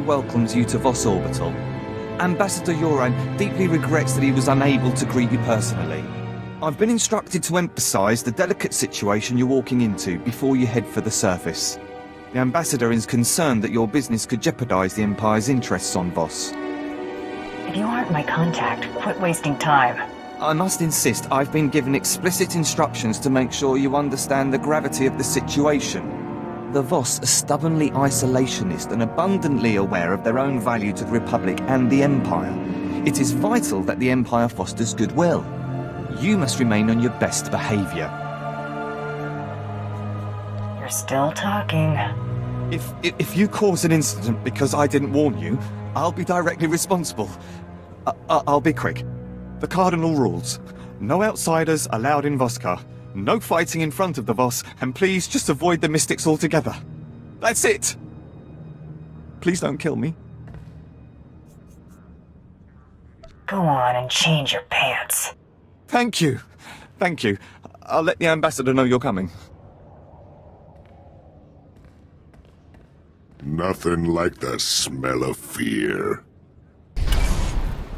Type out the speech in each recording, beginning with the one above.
warmly welcomes you to Voss Orbital. Ambassador Yoran deeply regrets that he was unable to greet you personally. I've been instructed to emphasize the delicate situation you're walking into before you head for the surface. The Ambassador is concerned that your business could jeopardize the Empire's interests on Voss. If you aren't my contact, quit wasting time. I must insist I've been given explicit instructions to make sure you understand the gravity of the situation. The Voss are stubbornly isolationist and abundantly aware of their own value to the Republic and the Empire. It is vital that the Empire fosters goodwill. You must remain on your best behavior. You're still talking. If you cause an incident because I didn't warn you, I'll be directly responsible. I'll be quick. The Cardinal rules. No outsiders allowed in Voskar. No fighting in front of the Voss, and please just avoid the Mystics altogether. That's it! Please don't kill me. Go on and change your pants. Thank you. Thank you. I'll let the Ambassador know you're coming. Nothing like the smell of fear.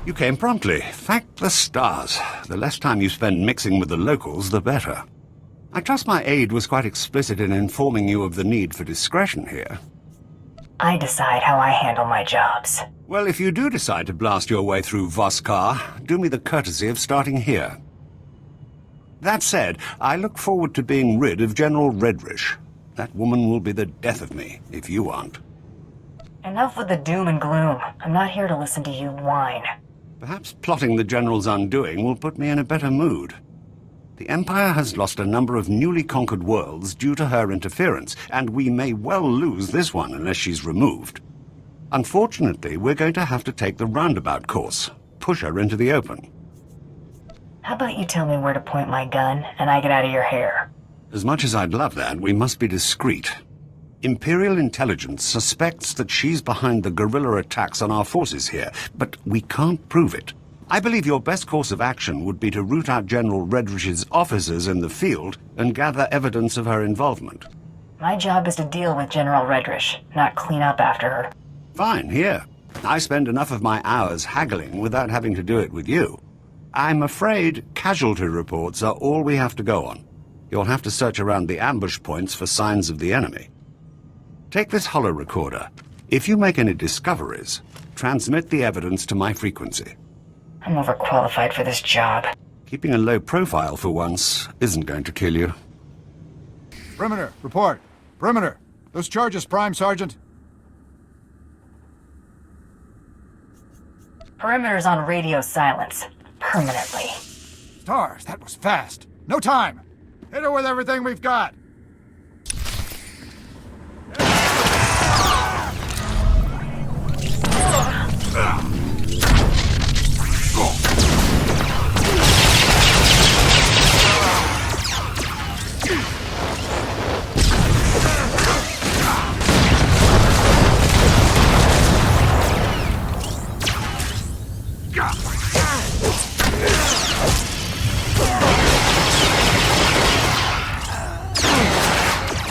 You came promptly. Thank the stars. The less time you spend mixing with the locals, the better. I trust my aide was quite explicit in informing you of the need for discretion here. I decide how I handle my jobs. Well, if you do decide to blast your way through Voskar, do me the courtesy of starting here. That said, I look forward to being rid of General Redrish. That woman will be the death of me, if you aren't. Enough with the doom and gloom. I'm not here to listen to you whine. Perhaps plotting the General's undoing will put me in a better mood. The Empire has lost a number of newly conquered worlds due to her interference, and we may well lose this one unless she's removed. Unfortunately, we're going to have to take the roundabout course, push her into the open. How about you tell me where to point my gun, and I get out of your hair? As much as I'd love that, we must be discreet. Imperial intelligence suspects that she's behind the guerrilla attacks on our forces here, but we can't prove it. I believe your best course of action would be to root out General Redrish's officers in the field and gather evidence of her involvement. My job is to deal with General Redrish, not clean up after her. Fine, here. I spend enough of my hours haggling without having to do it with you. I'm afraid casualty reports are all we have to go on. You'll have to search around the ambush points for signs of the enemy. Take this holo recorder. If you make any discoveries, transmit the evidence to my frequency. I'm overqualified for this job. Keeping a low profile for once isn't going to kill you. Perimeter, report. Perimeter. Those charges, Prime Sergeant. Perimeter's on radio silence. Permanently. Stars, that was fast. No time. Hit her with everything we've got.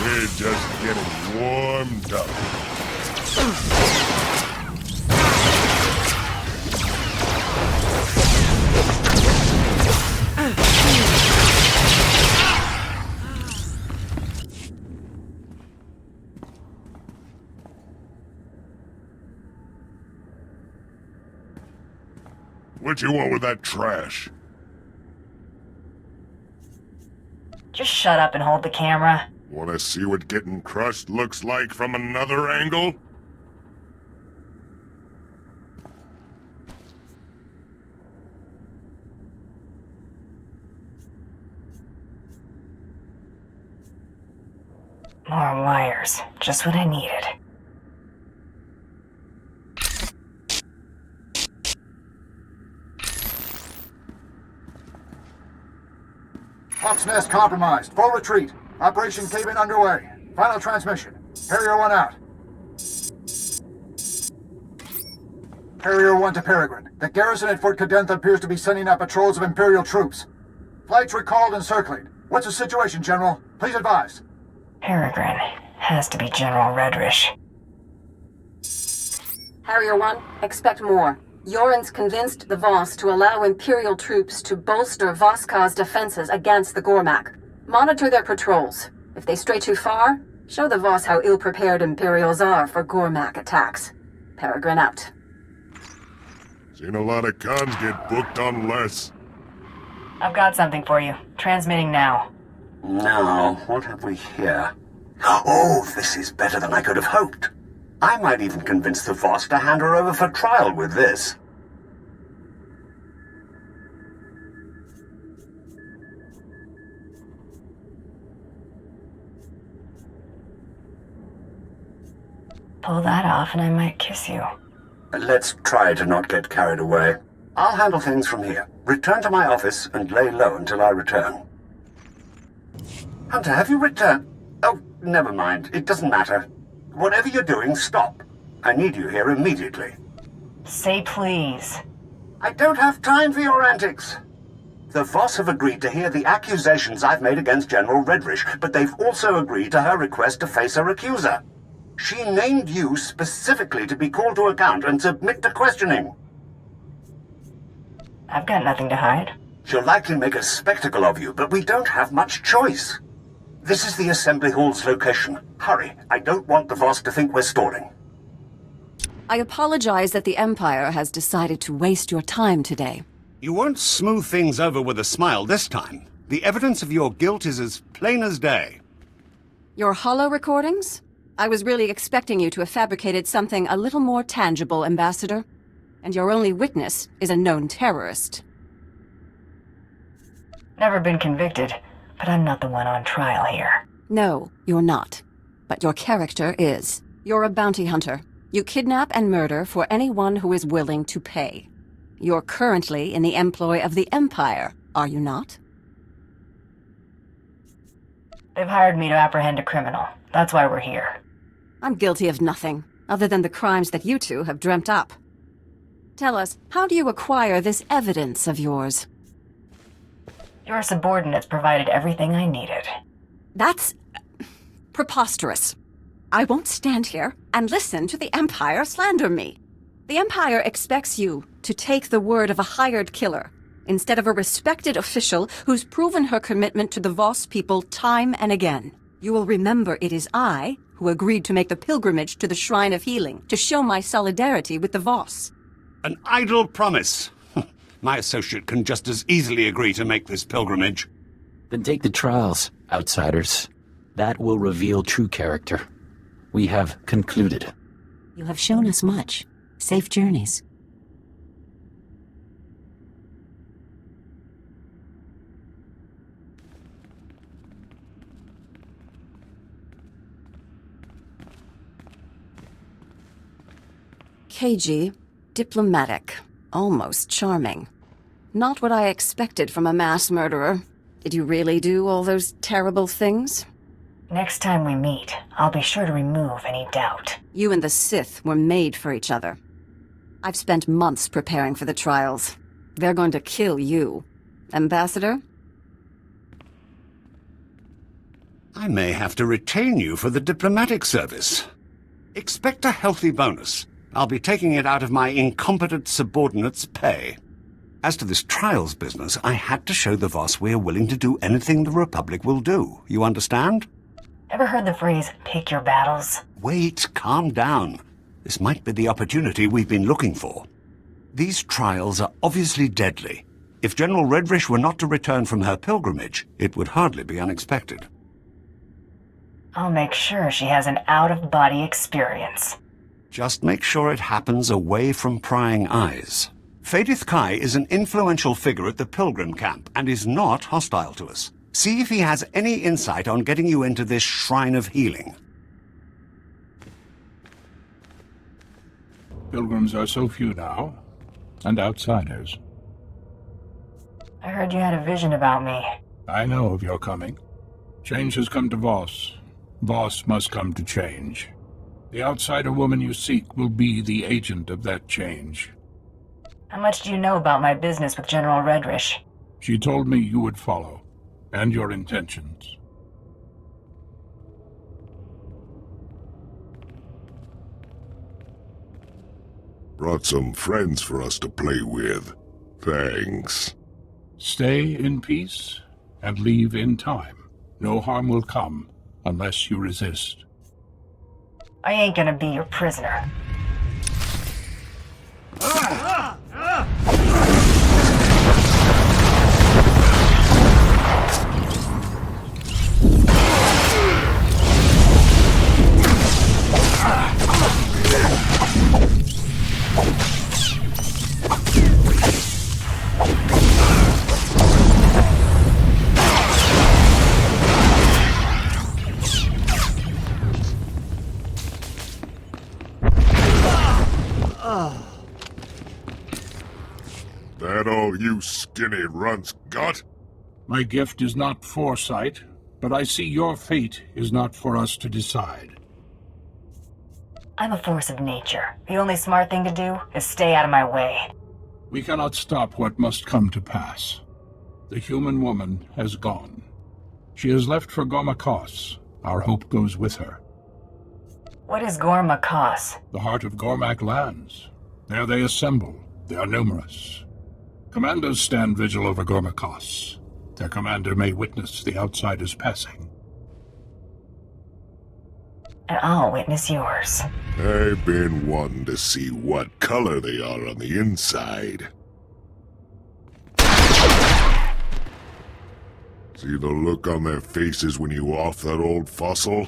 We're just getting warmed up. What you want with that trash? Just shut up and hold the camera. Want to see what getting crushed looks like from another angle? More wires. Just what I needed. Hawk's Nest compromised. Full retreat. Operation Cave-In underway. Final transmission. Harrier 1 out. Harrier 1 to Peregrine. The garrison at Fort Cadentha appears to be sending out patrols of Imperial troops. Flights recalled and circling. What's the situation, General? Please advise. Peregrine. Has to be General Redrish. Harrier 1, expect more. Yoren's convinced the Voss to allow Imperial troops to bolster Voskar's defenses against the Gormak. Monitor their patrols. If they stray too far, show the Voss how ill-prepared Imperials are for Gormak attacks. Peregrine out. Seen a lot of cons get booked on less. I've got something for you. Transmitting now. Now, what have we here? Oh, this is better than I could have hoped. I might even convince the Voss to hand her over for trial with this. Pull that off and I might kiss you. Let's try to not get carried away. I'll handle things from here. Return to my office and lay low until I return. Hunter, have you returned? Oh, never mind. It doesn't matter. Whatever you're doing, stop. I need you here immediately. Say please. I don't have time for your antics. The Voss have agreed to hear the accusations I've made against General Redrish, but they've also agreed to her request to face her accuser. She named you specifically to be called to account and submit to questioning. I've got nothing to hide. She'll likely make a spectacle of you, but we don't have much choice. This is the Assembly Hall's location. Hurry, I don't want the Voss to think we're stalling. I apologize that the Empire has decided to waste your time today. You won't smooth things over with a smile this time. The evidence of your guilt is as plain as day. Your holo recordings? I was really expecting you to have fabricated something a little more tangible, Ambassador. And your only witness is a known terrorist. Never been convicted, but I'm not the one on trial here. No, you're not. But your character is. You're a bounty hunter. You kidnap and murder for anyone who is willing to pay. You're currently in the employ of the Empire, are you not? They've hired me to apprehend a criminal. That's why we're here. I'm guilty of nothing, other than the crimes that you two have dreamt up. Tell us, how do you acquire this evidence of yours? Your subordinates provided everything I needed. That's preposterous. I won't stand here and listen to the Empire slander me. The Empire expects you to take the word of a hired killer instead of a respected official who's proven her commitment to the Voss people time and again. You will remember it is I who agreed to make the pilgrimage to the Shrine of Healing to show my solidarity with the Voss. An idle promise. My associate can just as easily agree to make this pilgrimage. Then take the trials, outsiders. That will reveal true character. We have concluded. You have shown us much. Safe journeys. Cagey, diplomatic, almost charming. Not what I expected from a mass murderer. Did you really do all those terrible things? Next time we meet, I'll be sure to remove any doubt. You and the Sith were made for each other. I've spent months preparing for the trials. They're going to kill you. Ambassador? I may have to retain you for the diplomatic service. Expect a healthy bonus. I'll be taking it out of my incompetent subordinate's pay. As to this trials business, I had to show the Voss we're willing to do anything the Republic will do. You understand? Ever heard the phrase, pick your battles? Wait, calm down. This might be the opportunity we've been looking for. These trials are obviously deadly. If General Redrish were not to return from her pilgrimage, it would hardly be unexpected. I'll make sure she has an out-of-body experience. Just make sure it happens away from prying eyes. Fadith Kai is an influential figure at the Pilgrim camp and is not hostile to us. See if he has any insight on getting you into this Shrine of Healing. Pilgrims are so few now, and outsiders. I heard you had a vision about me. I know of your coming. Change has come to Voss. Voss must come to change. The outsider woman you seek will be the agent of that change. How much do you know about my business with General Redrish? She told me you would follow, and your intentions. Brought some friends for us to play with. Thanks. Stay in peace and leave in time. No harm will come unless you resist. I ain't gonna be your prisoner. That all you skinny runts got? My gift is not foresight, but I see your fate is not for us to decide. I'm a force of nature. The only smart thing to do is stay out of my way. We cannot stop what must come to pass. The human woman has gone. She has left for Gormakos. Our hope goes with her. What is Gormakos? The heart of Gormak lands. There they assemble. They are numerous. Commandos stand vigil over Gormakos. Their commander may witness the outsiders passing. And I'll witness yours. I've been wanting to see what color they are on the inside. See the look on their faces when you off that old fossil?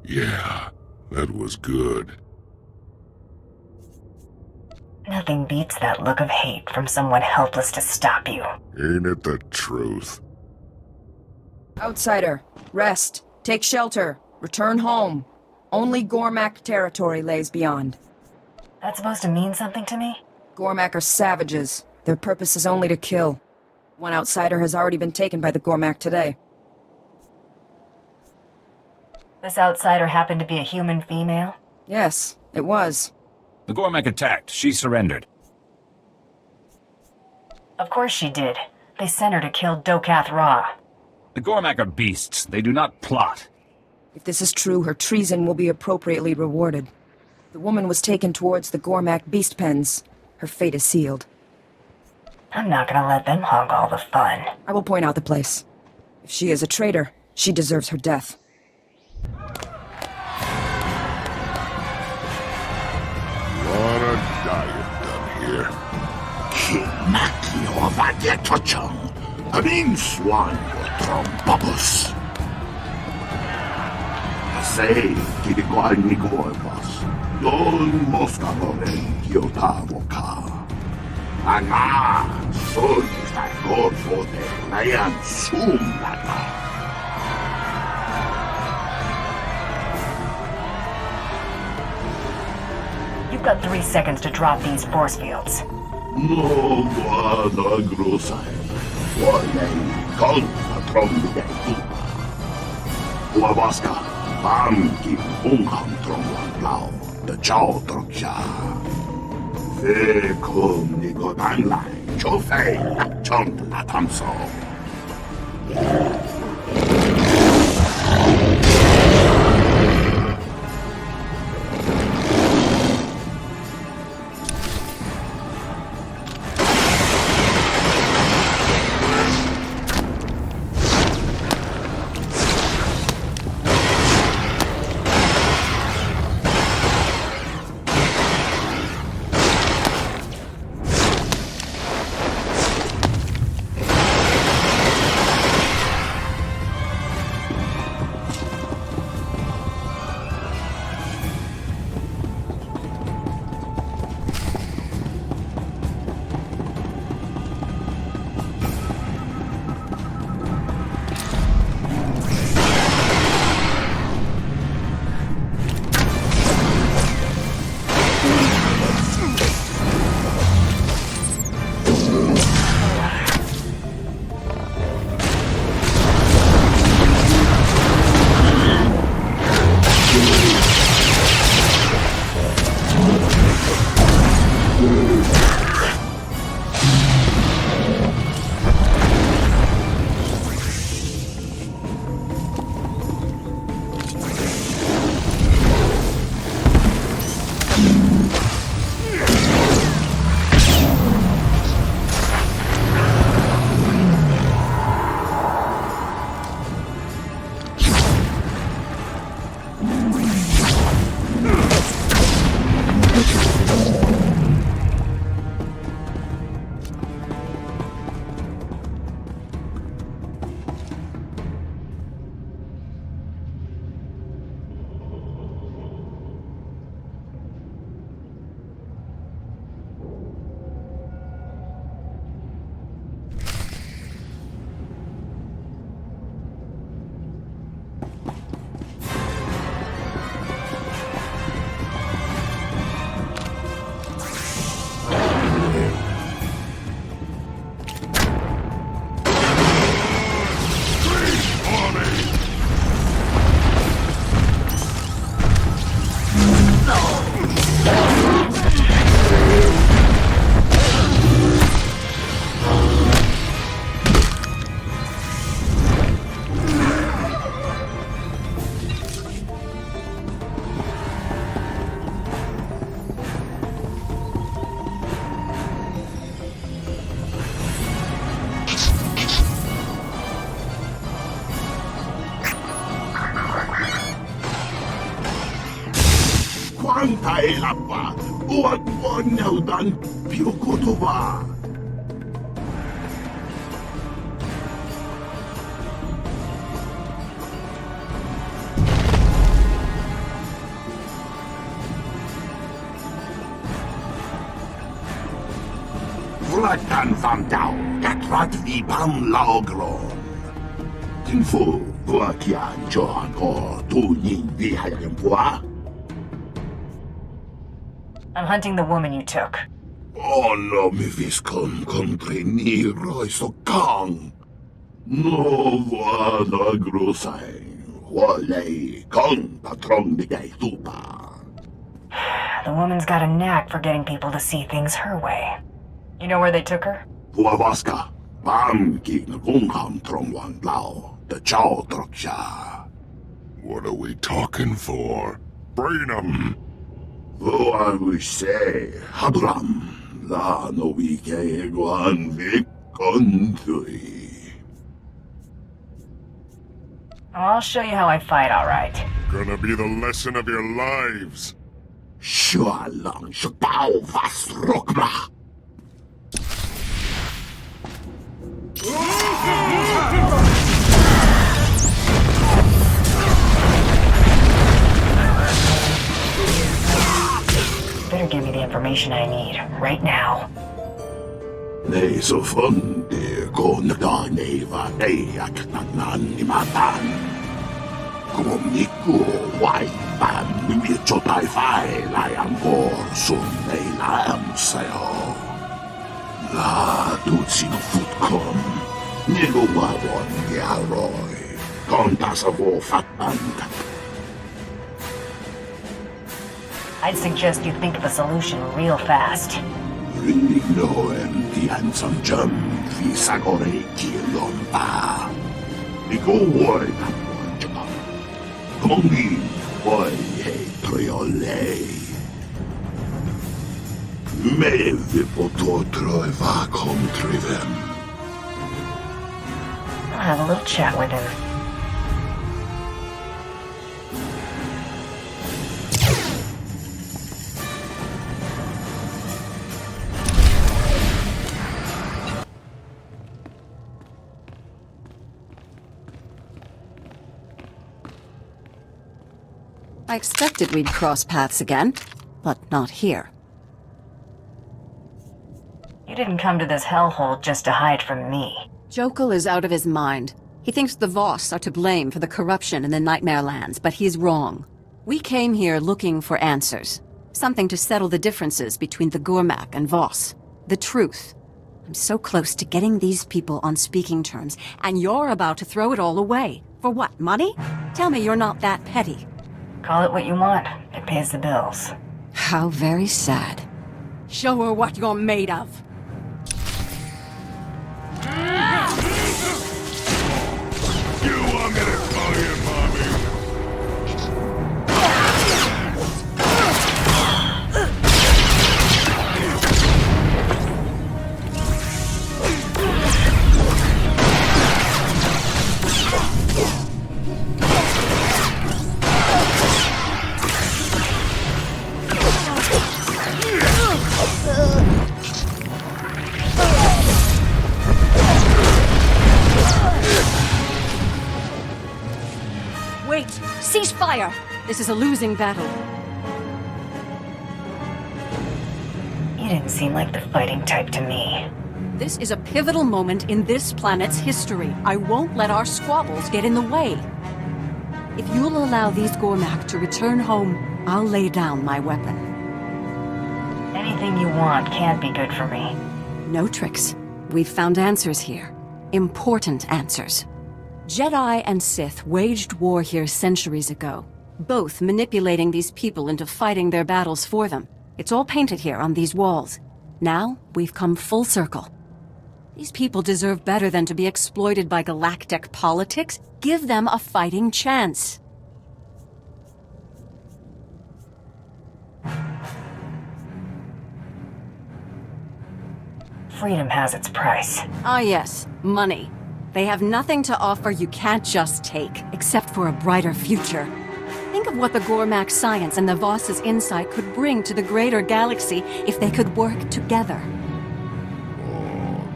Yeah, that was good. Nothing beats that look of hate from someone helpless to stop you. Ain't it the truth? Outsider, rest, take shelter, return home. Only Gormak territory lays beyond. That's supposed to mean something to me? Gormak are savages. Their purpose is only to kill. One outsider has already been taken by the Gormak today. This outsider happened to be a human female? Yes, it was. The Gormak attacked. She surrendered. Of course she did. They sent her to kill Dokath Ra. The Gormak are beasts. They do not plot. If this is true, her treason will be appropriately rewarded. The woman was taken towards the Gormak beast pens. Her fate is sealed. I'm not gonna let them hog all the fun. I will point out the place. If she is a traitor, she deserves her death. Lot of dying done here. Makio Vadietochong, Amin Swan Trombobus. Say, Kidiguan Nigorvas, Yon Moftaloren Yotavoka. Ana, Sol, God for the Lion Sumlata. You've got 3 seconds to drop these force fields. No, guarda grosai. Warning, con patron de Ipa. Uawaska, Banki, Bungham Tronglao, the Chow Troksha. Fe kom Nico Danlai, Chofei, Chont Latamso. Quantai lappa, uat monaudan piukutuba. Vlakan famdau, katrat vipam laogron. Tinfu, buakian johan o tunin vihayam pua. I'm hunting the woman you took. Oh no, mi viscon compreniroi so kang. No vada grosai. Wale kang patrong bigay tupa. The woman's got a knack for getting people to see things her way. You know where they took her? Puabaska, bam king bungham trong wan lao, the chow troksha. What are we talking for? Brain 'em! Though I wish say, Habram, la no wike guan vikontui. I'll show you how I fight, all right. Gonna be the lesson of your lives. Shua lang shutao vas rokma. Better give me the information I need, right now. Ne so fun de ko naganeva de aknan ni matan. Komiku wai ban mi chotai fai lai angkor sun nei lam sayo. La tutsi no futkom. Nigo wawon yaroi. Kontasavo fatbankat. I'd suggest you think of a solution real fast. Really no empty handsome jam vi sagore kilon pa. Iko woi na wajaba. Kongi woi he triole. Me vi poto trova contrivem. I'll have a little chat with him. I expected we'd cross paths again, but not here. You didn't come to this hellhole just to hide from me. Jokul is out of his mind. He thinks the Voss are to blame for the corruption in the Nightmare Lands, but he's wrong. We came here looking for answers. Something to settle the differences between the Gurmak and Voss. The truth. I'm so close to getting these people on speaking terms, and you're about to throw it all away. For what, money? Tell me you're not that petty. Call it what you want. It pays the bills. How very sad. Show her what you're made of. You want me to call you mommy? Wait! Cease fire! This is a losing battle. You didn't seem like the fighting type to me. This is a pivotal moment in this planet's history. I won't let our squabbles get in the way. If you'll allow these Gormak to return home, I'll lay down my weapon. Anything you want can't be good for me. No tricks. We've found answers here. Important answers. Jedi and Sith waged war here centuries ago, both manipulating these people into fighting their battles for them. It's all painted here on these walls. Now, we've come full circle. These people deserve better than to be exploited by galactic politics. Give them a fighting chance. Freedom has its price. Ah yes, money. They have nothing to offer you can't just take, except for a brighter future. Think of what the Gormak science and the Voss's insight could bring to the greater galaxy if they could work together.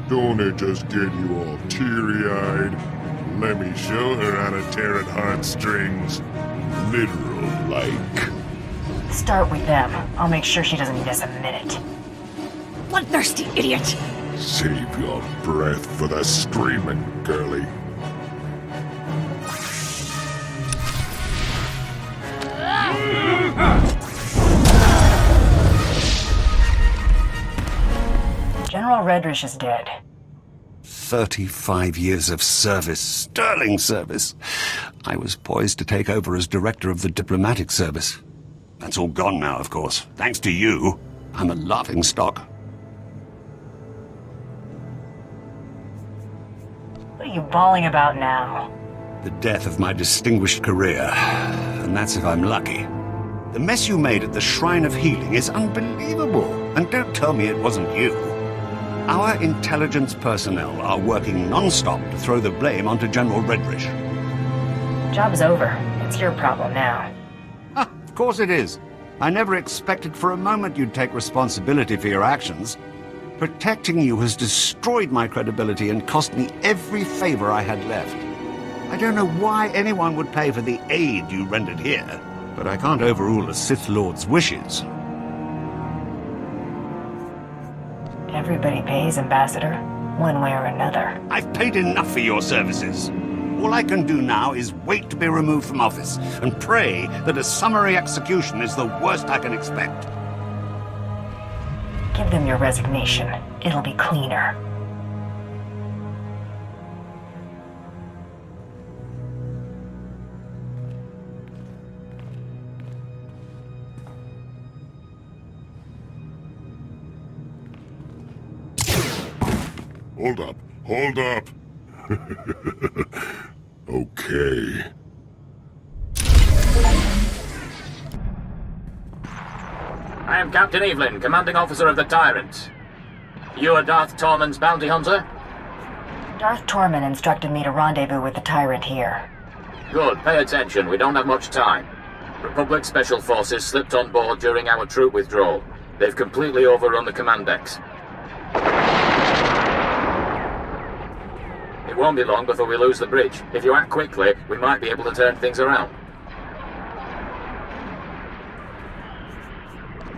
Don't it just get you all teary-eyed? Let me show her how to tear at heartstrings. Literal-like. Start with them. I'll make sure she doesn't miss a minute. Bloodthirsty idiot! Save your breath for the screaming, girlie. General Redrish is dead. 35 years of service, sterling service. I was poised to take over as director of the diplomatic service. That's all gone now, of course. Thanks to you, I'm a laughingstock. What are you bawling about now? The death of my distinguished career, and that's if I'm lucky. The mess you made at the Shrine of Healing is unbelievable, and don't tell me it wasn't you. Our intelligence personnel are working non-stop to throw the blame onto General Redrish. Job's over. It's your problem now. Of course it is. I never expected for a moment you'd take responsibility for your actions. Protecting you has destroyed my credibility and cost me every favor I had left. I don't know why anyone would pay for the aid you rendered here, but I can't overrule a Sith Lord's wishes. Everybody pays, Ambassador, one way or another. I've paid enough for your services. All I can do now is wait to be removed from office and pray that a summary execution is the worst I can expect. Give them your resignation. It'll be cleaner. Hold up. Hold up. Okay. I am Captain Evelyn, commanding officer of the Tyrant. You are Darth Tormund's bounty hunter? Darth Tormund instructed me to rendezvous with the Tyrant here. Good, pay attention, we don't have much time. Republic Special Forces slipped on board during our troop withdrawal. They've completely overrun the command decks. It won't be long before we lose the bridge. If you act quickly, we might be able to turn things around.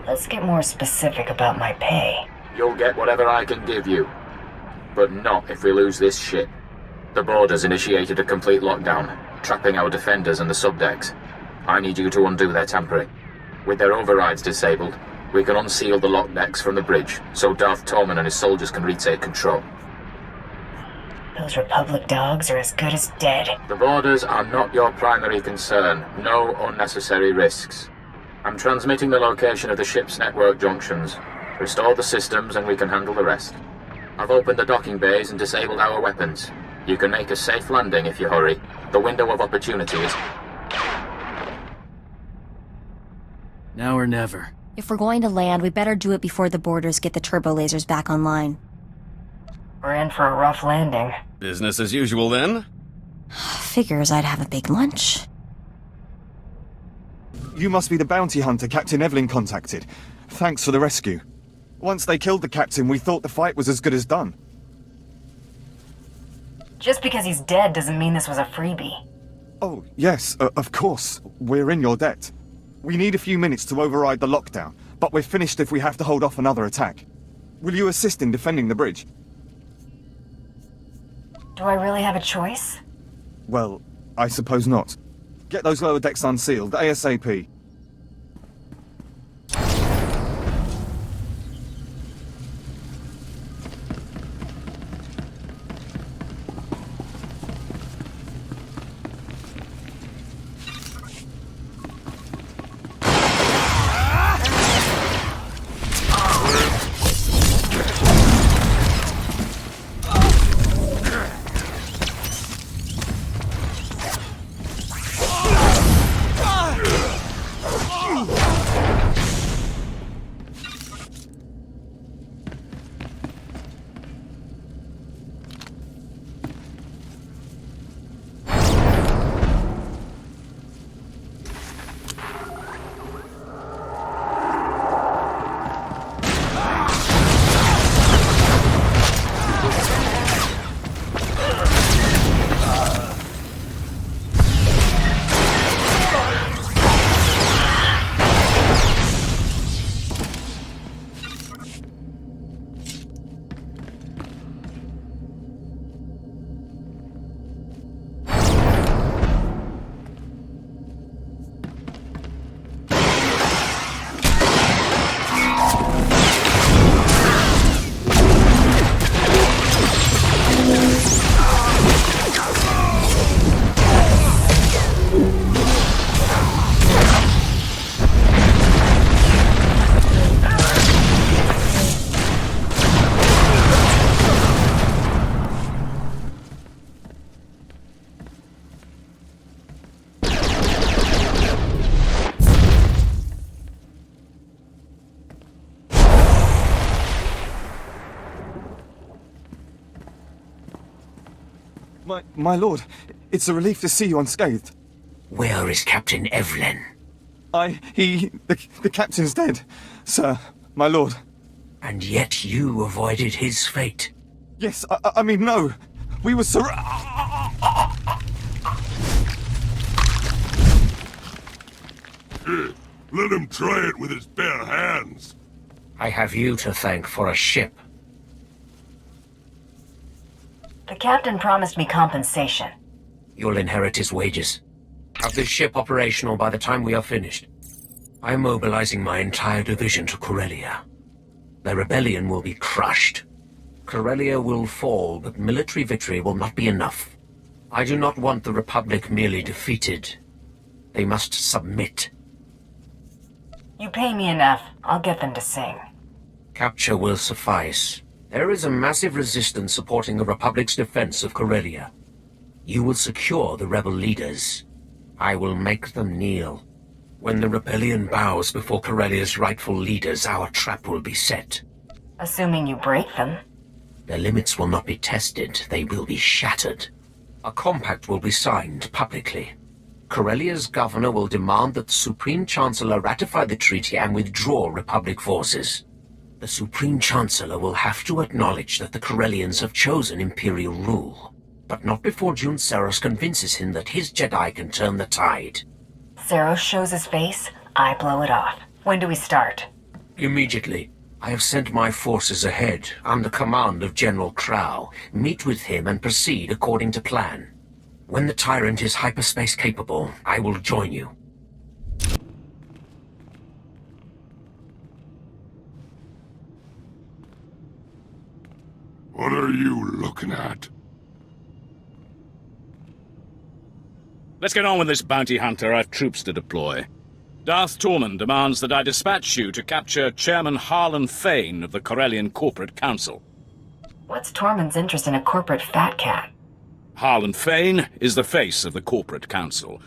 Let's get more specific about my pay. You'll get whatever I can give you. But not if we lose this ship. The Borders initiated a complete lockdown, trapping our defenders and the subdecks. I need you to undo their tampering. With their overrides disabled, we can unseal the lock decks from the bridge, so Darth Tormund and his soldiers can retake control. Those Republic dogs are as good as dead. The Borders are not your primary concern. No unnecessary risks. I'm transmitting the location of the ship's network junctions. Restore the systems and we can handle the rest. I've opened the docking bays and disabled our weapons. You can make a safe landing if you hurry. The window of opportunity is... Now or never. If we're going to land, we better do it before the Borders get the turbo lasers back online. We're in for a rough landing. Business as usual, then? Figures I'd have a big lunch. You must be the bounty hunter Captain Evelyn contacted. Thanks for the rescue. Once they killed the captain, we thought the fight was as good as done. Just because he's dead doesn't mean this was a freebie. Oh, yes, of course. We're in your debt. We need a few minutes to override the lockdown, but we're finished if we have to hold off another attack. Will you assist in defending the bridge? Do I really have a choice? Well, I suppose not. Get those lower decks unsealed, ASAP. My lord, it's a relief to see you unscathed. Where is Captain Evelyn? The captain's dead, sir, my lord. And yet you avoided his fate. Yes, I mean, no. We were Let him try it with his bare hands. I have you to thank for a ship. The captain promised me compensation. You'll inherit his wages. Have this ship operational by the time we are finished. I'm mobilizing my entire division to Corellia. The rebellion will be crushed. Corellia will fall, but military victory will not be enough. I do not want the Republic merely defeated. They must submit. You pay me enough, I'll get them to sing. Capture will suffice. There is a massive resistance supporting the Republic's defense of Corellia. You will secure the rebel leaders. I will make them kneel. When the rebellion bows before Corellia's rightful leaders, our trap will be set. Assuming you break them. Their limits will not be tested, they will be shattered. A compact will be signed publicly. Corellia's governor will demand that the Supreme Chancellor ratify the treaty and withdraw Republic forces. The Supreme Chancellor will have to acknowledge that the Corellians have chosen Imperial rule, but not before Jun Seros convinces him that his Jedi can turn the tide. Seros shows his face, I blow it off. When do we start? Immediately. I have sent my forces ahead, under command of General Krau. Meet with him and proceed according to plan. When the Tyrant is hyperspace capable, I will join you. What are you looking at? Let's get on with this, bounty hunter. I've troops to deploy. Darth Tormund demands that I dispatch you to capture Chairman Harlan Fane of the Corellian Corporate Council. What's Tormund's interest in a corporate fat cat? Harlan Fane is the face of the Corporate Council.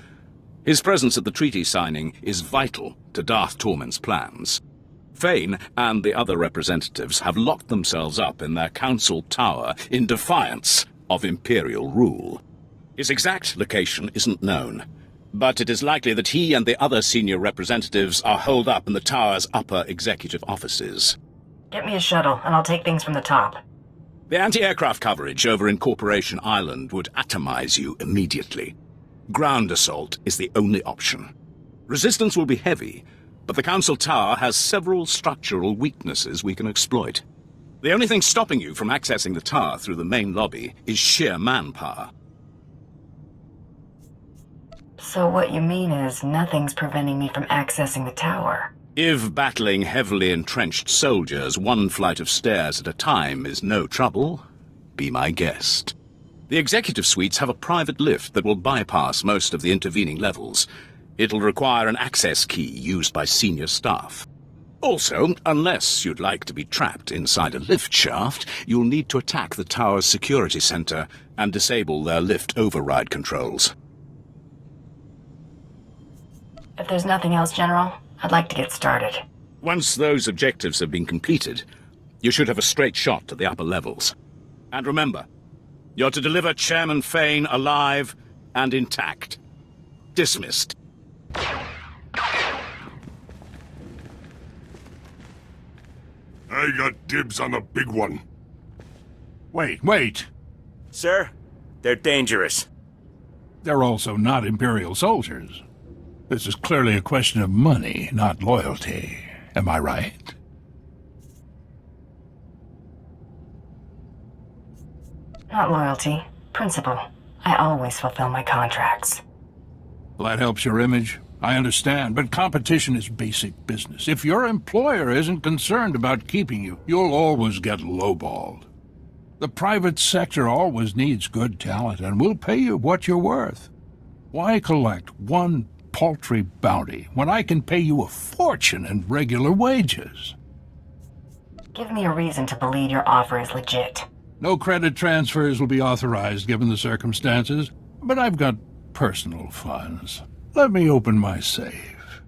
His presence at the treaty signing is vital to Darth Tormund's plans. Fane and the other representatives have locked themselves up in their council tower in defiance of Imperial rule. His exact location isn't known, but it is likely that he and the other senior representatives are holed up in the tower's upper executive offices. Get me a shuttle, and I'll take things from the top. The anti-aircraft coverage over in Corporation Island would atomize you immediately. Ground assault is the only option. Resistance will be heavy, but the Council Tower has several structural weaknesses we can exploit. The only thing stopping you from accessing the tower through the main lobby is sheer manpower. So what you mean is nothing's preventing me from accessing the tower? If battling heavily entrenched soldiers one flight of stairs at a time is no trouble, be my guest. The executive suites have a private lift that will bypass most of the intervening levels. It'll require an access key used by senior staff. Also, unless you'd like to be trapped inside a lift shaft, you'll need to attack the tower's security center and disable their lift override controls. If there's nothing else, General, I'd like to get started. Once those objectives have been completed, you should have a straight shot to the upper levels. And remember, you're to deliver Chairman Fane alive and intact. Dismissed. I got dibs on the big one. Wait. Sir, they're dangerous. They're also not Imperial soldiers. This is clearly a question of money, not loyalty. Am I right? Not loyalty. Principle. I always fulfill my contracts. Well, that helps your image. I understand, but competition is basic business. If your employer isn't concerned about keeping you, you'll always get lowballed. The private sector always needs good talent, and we'll pay you what you're worth. Why collect one paltry bounty when I can pay you a fortune in regular wages? Give me a reason to believe your offer is legit. No credit transfers will be authorized given the circumstances, but I've got personal funds. Let me open my safe.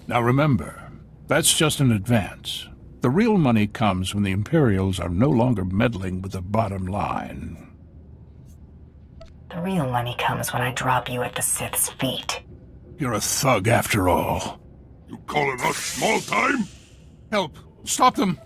Now remember, that's just an advance. The real money comes when the Imperials are no longer meddling with the bottom line. The real money comes when I drop you at the Sith's feet. You're a thug after all. You calling us small time? Help! Stop them!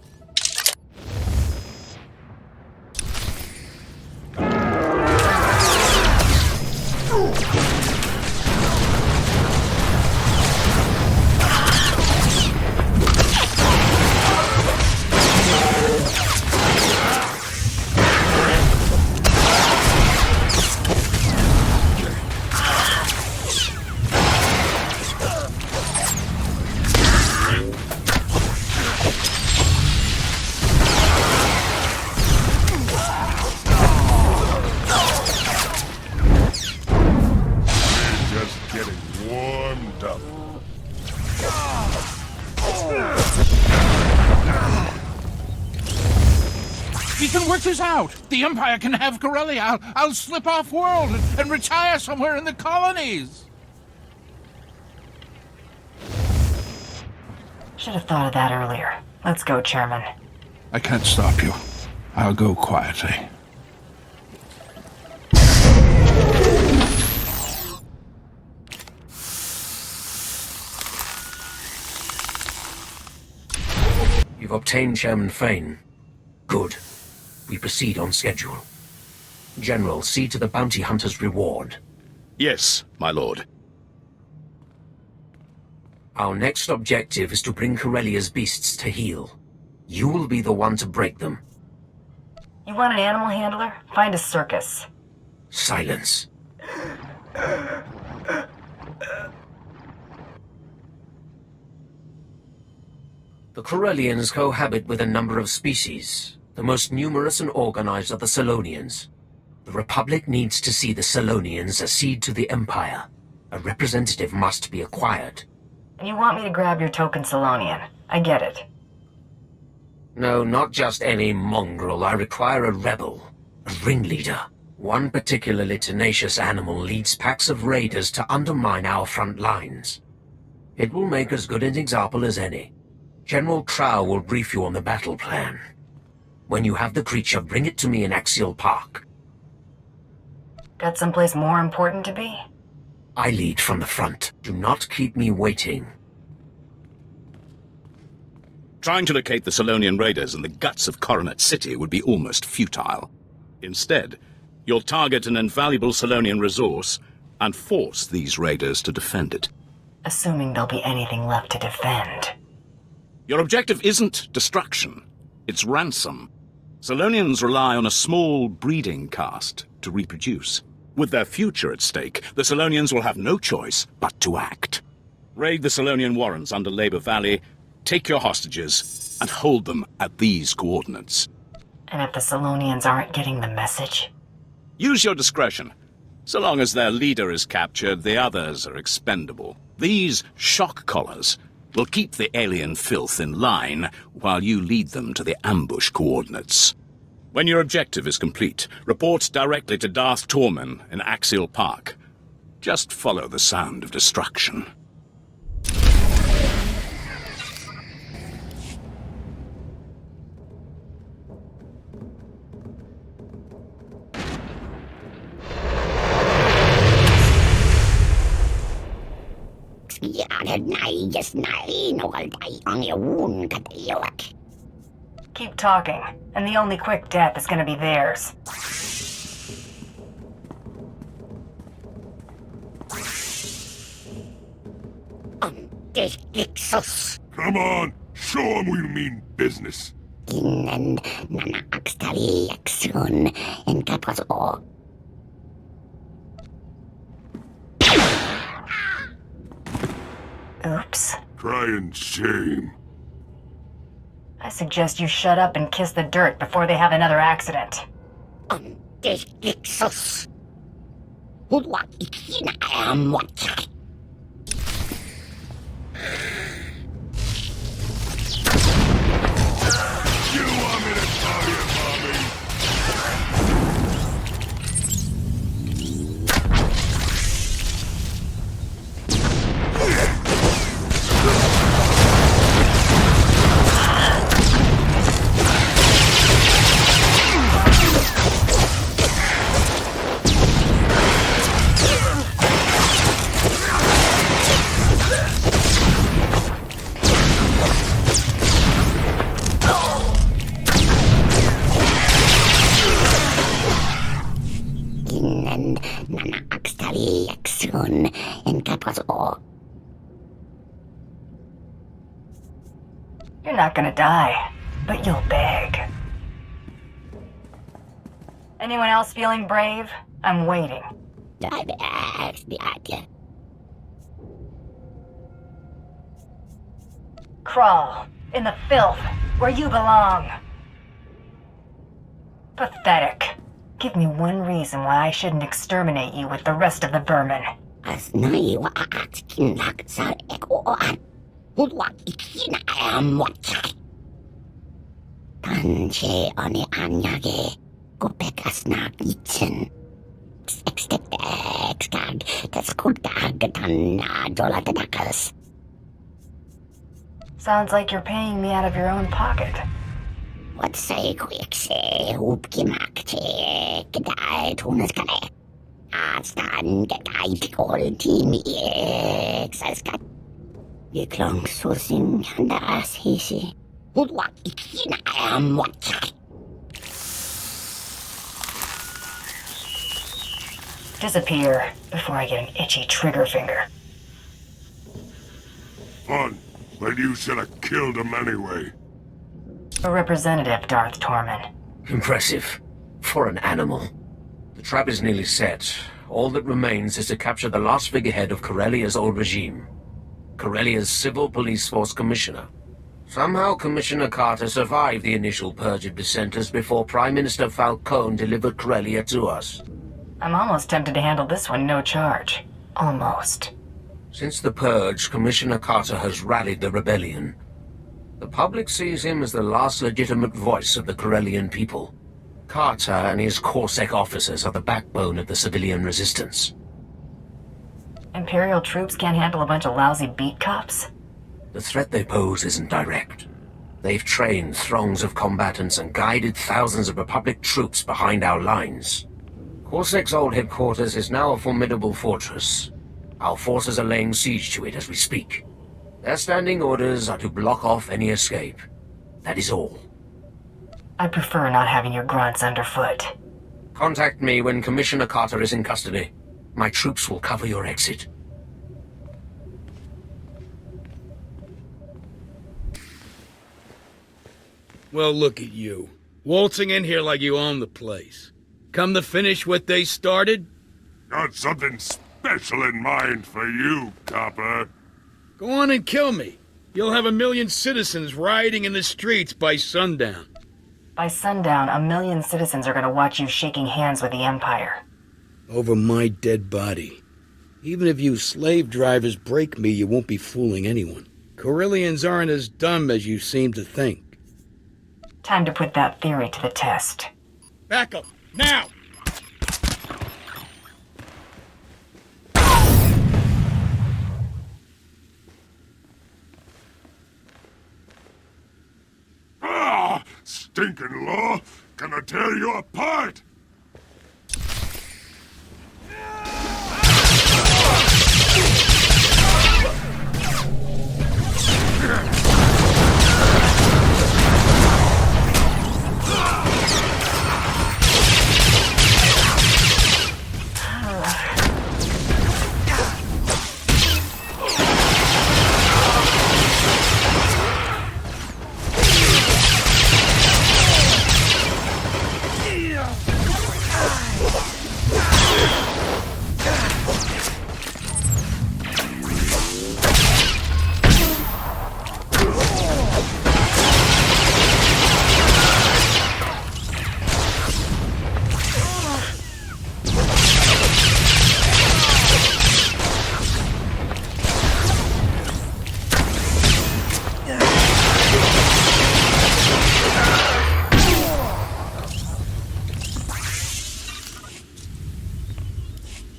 We can work this out. The Empire can have Corellia. I'll slip off world and retire somewhere in the colonies. Should have thought of that earlier. Let's go, Chairman. I can't stop you. I'll go quietly. You've obtained Chairman Fane. Good. We proceed on schedule. General, see to the bounty hunter's reward. Yes, my lord. Our next objective is to bring Corellia's beasts to heel. You will be the one to break them. You want an animal handler? Find a circus. Silence. The Corellians cohabit with a number of species. The most numerous and organized are the Selonians. The Republic needs to see the Selonians accede to the Empire. A representative must be acquired. And you want me to grab your token Selonian. I get it. No, not just any mongrel. I require a rebel. A ringleader. One particularly tenacious animal leads packs of raiders to undermine our front lines. It will make as good an example as any. General Trow will brief you on the battle plan. When you have the creature, bring it to me in Axial Park. Got someplace more important to be? I lead from the front. Do not keep me waiting. Trying to locate the Selonian raiders in the guts of Coronet City would be almost futile. Instead, you'll target an invaluable Selonian resource and force these raiders to defend it. Assuming there'll be anything left to defend. Your objective isn't destruction, it's ransom. Solonians rely on a small breeding caste to reproduce. With their future at stake, the Solonians will have no choice but to act. Raid the Solonian warrens under Labor Valley, take your hostages, and hold them at these coordinates. And if the Solonians aren't getting the message? Use your discretion. So long as their leader is captured, the others are expendable. These shock collars will keep the alien filth in line while you lead them to the ambush coordinates. When your objective is complete, report directly to Darth Tormen in Axial Park. Just follow the sound of destruction. Keep talking, and the only quick death is gonna be theirs. Come on, show them we mean business. Oops. Crying shame. I suggest you shut up and kiss the dirt before they have another accident. You want me to tell you, Mommy? You're not gonna die, but you'll beg. Anyone else feeling brave? I'm waiting. Crawl, in the filth, where you belong. Pathetic. Give me one reason why I shouldn't exterminate you with the rest of the vermin. Sounds like you're paying me out of your own pocket. Disappear before I get an itchy trigger finger. Fun, but you should have killed him anyway. A representative, Darth Tormen. Impressive. For an animal. The trap is nearly set. All that remains is to capture the last figurehead of Corellia's old regime. Corellia's Civil Police Force Commissioner. Somehow Commissioner Carter survived the initial purge of dissenters before Prime Minister Falcone delivered Corellia to us. I'm almost tempted to handle this one no charge. Almost. Since the purge, Commissioner Carter has rallied the rebellion. The public sees him as the last legitimate voice of the Corellian people. Carter and his Corsair officers are the backbone of the civilian resistance. Imperial troops can't handle a bunch of lousy beat cops? The threat they pose isn't direct. They've trained throngs of combatants and guided thousands of Republic troops behind our lines. Corsair's old headquarters is now a formidable fortress. Our forces are laying siege to it as we speak. Their standing orders are to block off any escape. That is all. I prefer not having your grunts underfoot. Contact me when Commissioner Carter is in custody. My troops will cover your exit. Well, look at you. waltzing in here like you own the place. Come to finish what they started? Got something special in mind for you, copper. Go on and kill me. You'll have 1 million citizens rioting in the streets by sundown. By sundown, 1 million citizens are gonna watch you shaking hands with the Empire. Over my dead body. Even if you slave drivers break me, you won't be fooling anyone. Corellians aren't as dumb as you seem to think. Time to put that theory to the test. Back up, now! Ah! Stinking law! Gonna tear you apart!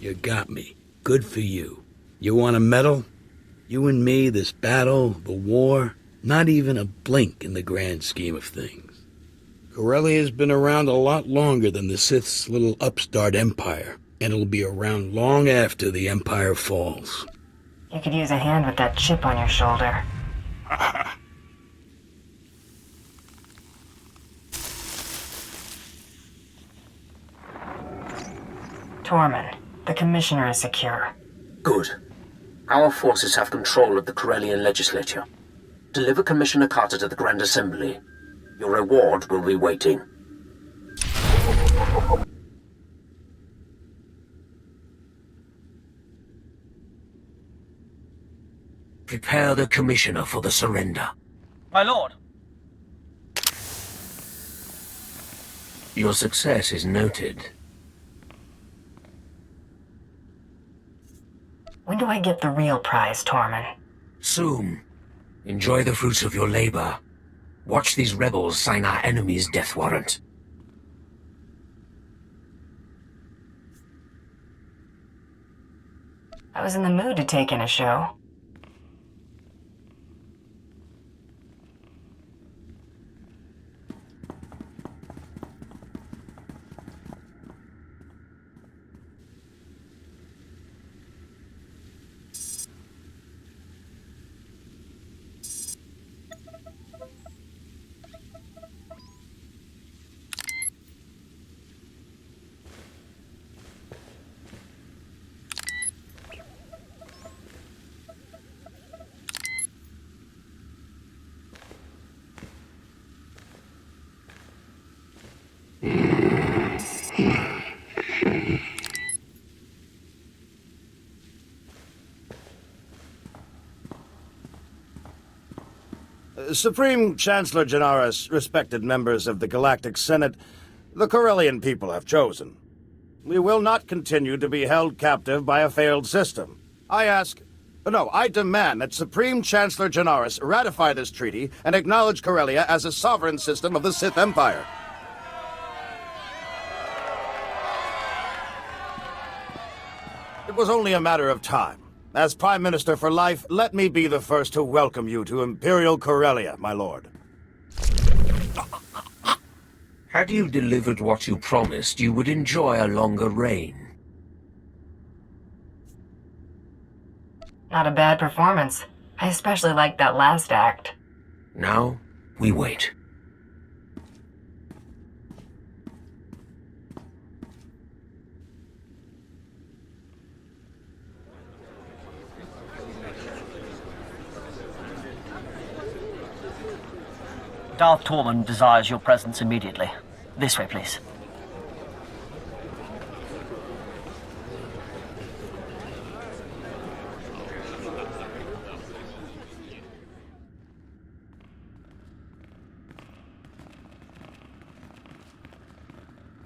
You got me. Good for you. You want a medal? You and me, this battle, the war, not even a blink in the grand scheme of things. Corellia's been around a lot longer than the Sith's little upstart empire, and it'll be around long after the empire falls. You could use a hand with that chip on your shoulder. Tormund, the Commissioner is secure. Good. Our forces have control of the Corellian legislature. Deliver Commissioner Carter to the Grand Assembly. Your reward will be waiting. Prepare the Commissioner for the surrender. My lord. Your success is noted. When do I get the real prize, Tormund? Soon. Enjoy the fruits of your labor. Watch these rebels sign our enemy's death warrant. I was in the mood to take in a show. Supreme Chancellor Janaris, respected members of the Galactic Senate, the Corellian people have chosen. We will not continue to be held captive by a failed system. I demand that Supreme Chancellor Janaris ratify this treaty and acknowledge Corellia as a sovereign system of the Sith Empire. It was only a matter of time. As Prime Minister for life, let me be the first to welcome you to Imperial Corellia, my lord. Had you delivered what you promised, you would enjoy a longer reign. Not a bad performance. I especially liked that last act. Now, we wait. Darth Tormund desires your presence immediately. This way, please.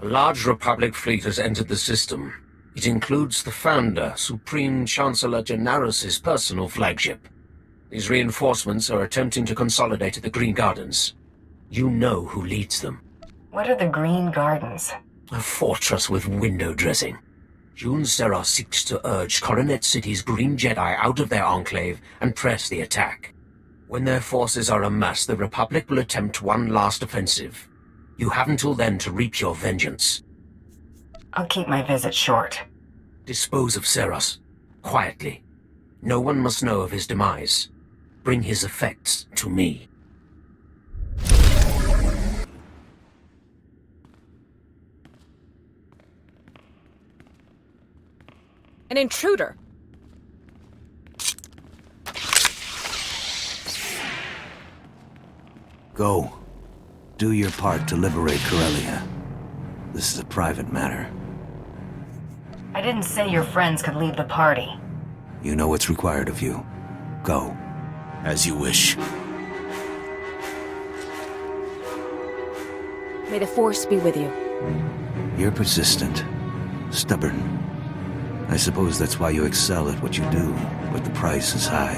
A large Republic fleet has entered the system. It includes the Founder, Supreme Chancellor Jynarus' personal flagship. These reinforcements are attempting to consolidate at the Green Gardens. You know who leads them. What are the Green Gardens? A fortress with window dressing. Jun Serra seeks to urge Coronet City's Green Jedi out of their enclave and press the attack. When their forces are amassed, the Republic will attempt one last offensive. You have until then to reap your vengeance. I'll keep my visit short. Dispose of Serras. Quietly. No one must know of his demise. Bring his effects to me. An intruder! Go. Do your part to liberate Corellia. This is a private matter. I didn't say your friends could leave the party. You know what's required of you. Go. As you wish. May the Force be with you. You're persistent. Stubborn. I suppose that's why you excel at what you do, but the price is high.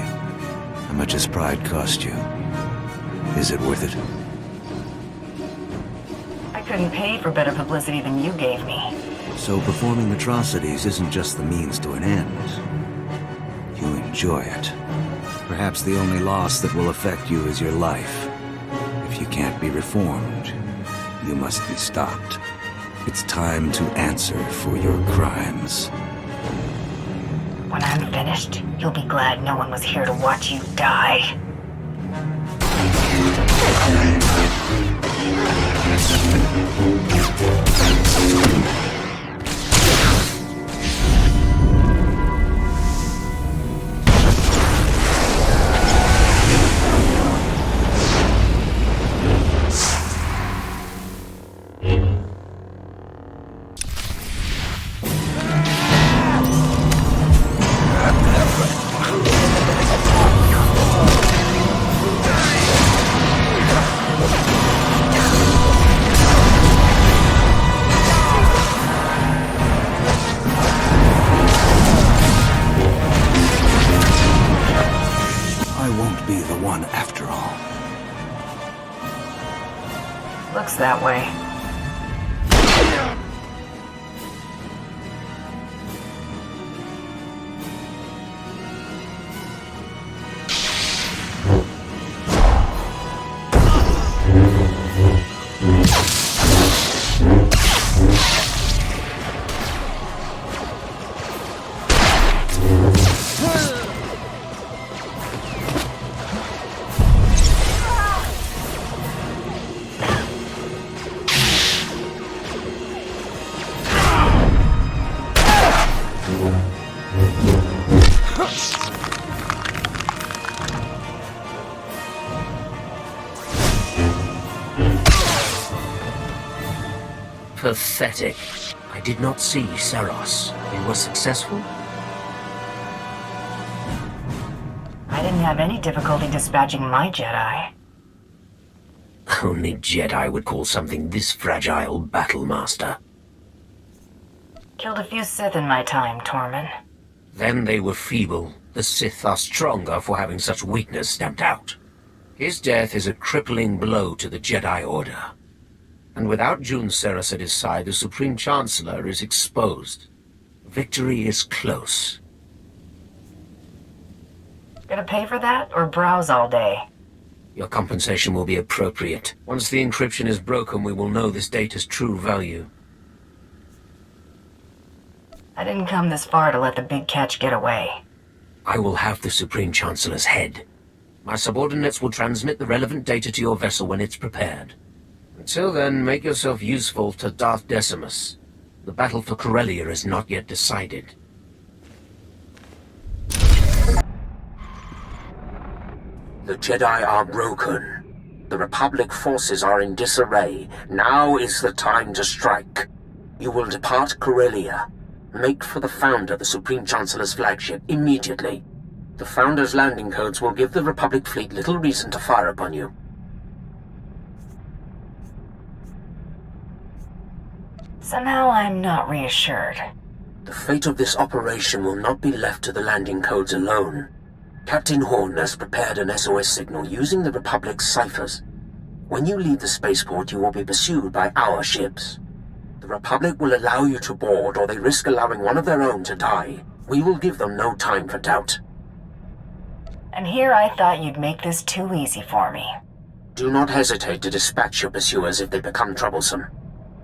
How much has pride cost you? Is it worth it? I couldn't pay for better publicity than you gave me. So performing atrocities isn't just the means to an end. You enjoy it. Perhaps the only loss that will affect you is your life. If you can't be reformed, you must be stopped. It's time to answer for your crimes. When I'm finished, you'll be glad no one was here to watch you die. Looks that way. Pathetic. I did not see Serras. You were successful? I didn't have any difficulty dispatching my Jedi. Only Jedi would call something this fragile Battlemaster. Killed a few Sith in my time, Tormund. Then they were feeble. The Sith are stronger for having such weakness stamped out. His death is a crippling blow to the Jedi Order. And without Jun Serras at his side, the Supreme Chancellor is exposed. Victory is close. Gonna pay for that, or browse all day? Your compensation will be appropriate. Once the encryption is broken, we will know this data's true value. I didn't come this far to let the big catch get away. I will have the Supreme Chancellor's head. My subordinates will transmit the relevant data to your vessel when it's prepared. Until then, make yourself useful to Darth Decimus. The battle for Corellia is not yet decided. The Jedi are broken. The Republic forces are in disarray. Now is the time to strike. You will depart Corellia. Make for the Founder, the Supreme Chancellor's flagship, immediately. The Founder's landing codes will give the Republic fleet little reason to fire upon you. Somehow I'm not reassured. The fate of this operation will not be left to the landing codes alone. Captain Horn has prepared an SOS signal using the Republic's ciphers. When you leave the spaceport, you will be pursued by our ships. The Republic will allow you to board, or they risk allowing one of their own to die. We will give them no time for doubt. And here I thought you'd make this too easy for me. Do not hesitate to dispatch your pursuers if they become troublesome.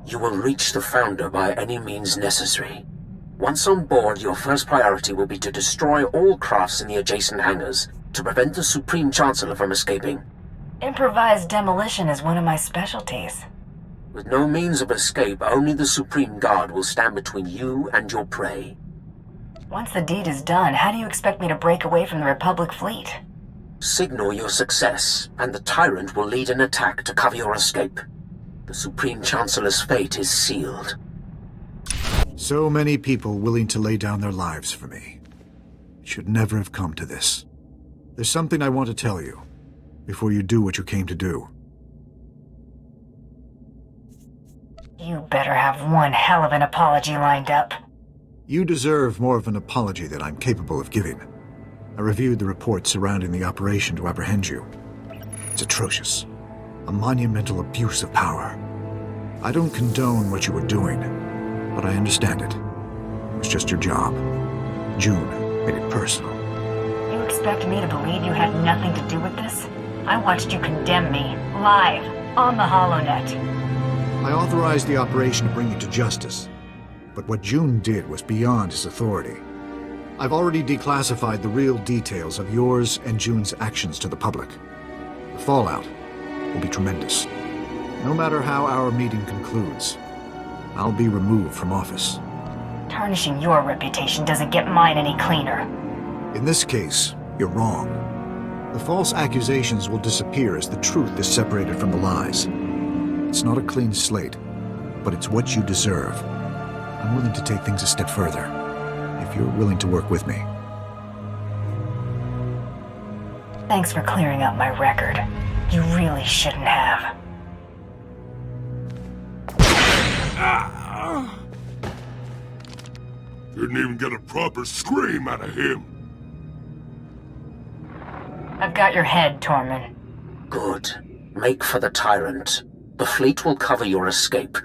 You will reach the Founder by any means necessary. Once on board, your first priority will be to destroy all crafts in the adjacent hangars, to prevent the Supreme Chancellor from escaping. Improvised demolition is one of my specialties. With no means of escape, only the Supreme Guard will stand between you and your prey. Once the deed is done, how do you expect me to break away from the Republic fleet? Signal your success, and the Tyrant will lead an attack to cover your escape. The Supreme Chancellor's fate is sealed. So many people willing to lay down their lives for me. It should never have come to this. There's something I want to tell you, before you do what you came to do. You better have one hell of an apology lined up. You deserve more of an apology than I'm capable of giving. I reviewed the reports surrounding the operation to apprehend you. It's atrocious. A monumental abuse of power. I don't condone what you were doing, but I understand it. It was just your job. June made it personal. You expect me to believe you had nothing to do with this? I watched you condemn me, live, on the HoloNet. I authorized the operation to bring you to justice, but what June did was beyond his authority. I've already declassified the real details of yours and June's actions to the public. The fallout will be tremendous. No matter how our meeting concludes, I'll be removed from office. Tarnishing your reputation doesn't get mine any cleaner. In this case, you're wrong. The false accusations will disappear as the truth is separated from the lies. It's not a clean slate, but it's what you deserve. I'm willing to take things a step further, if you're willing to work with me. Thanks for clearing up my record. You really shouldn't have. Didn't even get a proper scream out of him. I've got your head, Tormund. Good. Make for the Tyrant. The fleet will cover your escape.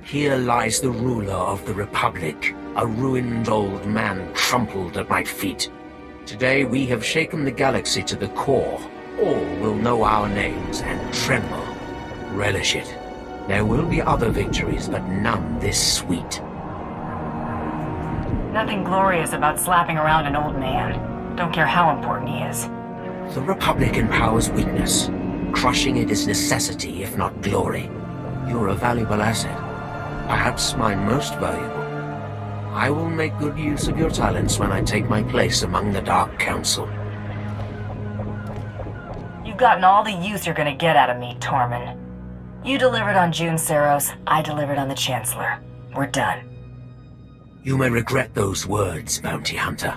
Here lies the ruler of the Republic, a ruined old man trampled at my feet. Today we have shaken the galaxy to the core. All will know our names and tremble. Relish it. There will be other victories, but none this sweet. Nothing glorious about slapping around an old man. Don't care how important he is. The Republic empowers weakness. Crushing it is necessity, if not glory. You're a valuable asset. Perhaps my most valuable. I will make good use of your talents when I take my place among the Dark Council. You've gotten all the use you're gonna get out of me, Tormund. You delivered on June Saros, I delivered on the Chancellor. We're done. You may regret those words, Bounty Hunter.